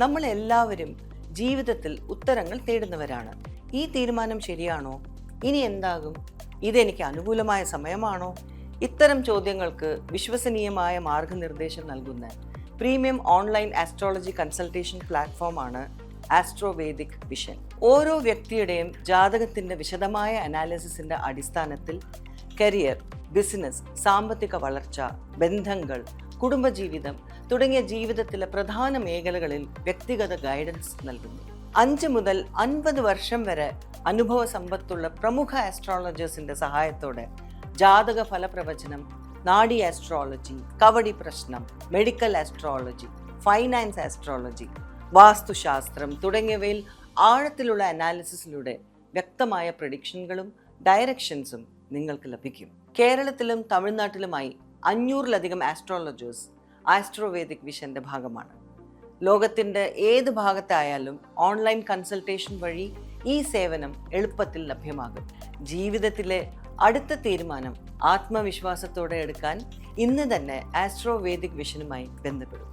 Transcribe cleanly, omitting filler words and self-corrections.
നമ്മൾ എല്ലാവരും ജീവിതത്തിൽ ഉത്തരങ്ങൾ തേടുന്നവരാണ്. ഈ തീരുമാനം ശരിയാണോ? ഇനി എന്താകും? ഇതെനിക്ക് അനുകൂലമായ സമയമാണോ? ഇത്തരം ചോദ്യങ്ങൾക്ക് വിശ്വസനീയമായ മാർഗനിർദ്ദേശം നൽകുന്ന പ്രീമിയം ഓൺലൈൻ ആസ്ട്രോളജി കൺസൾട്ടേഷൻ പ്ലാറ്റ്ഫോമാണ് ആസ്ട്രോവേദിക് വിഷൻ. ഓരോ വ്യക്തിയുടെയും ജാതകത്തിന്റെ വിശദമായ അനാലിസിസിന്റെ അടിസ്ഥാനത്തിൽ കരിയർ, ബിസിനസ്, സാമ്പത്തിക വളർച്ച, ബന്ധങ്ങൾ, കുടുംബജീവിതം തുടങ്ങിയ ജീവിതത്തിലെ പ്രധാന മേഖലകളിൽ വ്യക്തിഗത ഗൈഡൻസ് നൽകുന്നു. 5 മുതൽ 50 വർഷം വരെ അനുഭവ സമ്പത്തുള്ള പ്രമുഖ ആസ്ട്രോളജേഴ്സിന്റെ സഹായത്തോടെ ജാതക ഫലപ്രവചനം, നാഡി ആസ്ട്രോളജി, കവടി പ്രശ്നം, മെഡിക്കൽ ആസ്ട്രോളജി, ഫൈനാൻസ് ആസ്ട്രോളജി, വാസ്തുശാസ്ത്രം തുടങ്ങിയവയിൽ ആഴത്തിലുള്ള അനാലിസിസിലൂടെ വ്യക്തമായ പ്രഡിക്ഷനുകളും ഡയറക്ഷൻസും നിങ്ങൾക്ക് ലഭിക്കും. കേരളത്തിലും തമിഴ്നാട്ടിലുമായി 500-ലധികം ആസ്ട്രോളജേഴ്സ് ആസ്ട്രോവേദിക് വിഷന്റെ ഭാഗമാണ്. ലോകത്തിന്റെ ഏത് ഭാഗത്തായാലും ഓൺലൈൻ കൺസൾട്ടേഷൻ വഴി ഈ സേവനം എളുപ്പത്തിൽ ലഭ്യമാകും. ജീവിതത്തിലെ അടുത്ത തീരുമാനം ആത്മവിശ്വാസത്തോടെ എടുക്കാൻ ഇന്ന് തന്നെ ആസ്ട്രോവേദിക് വിഷനുമായി ബന്ധപ്പെടും.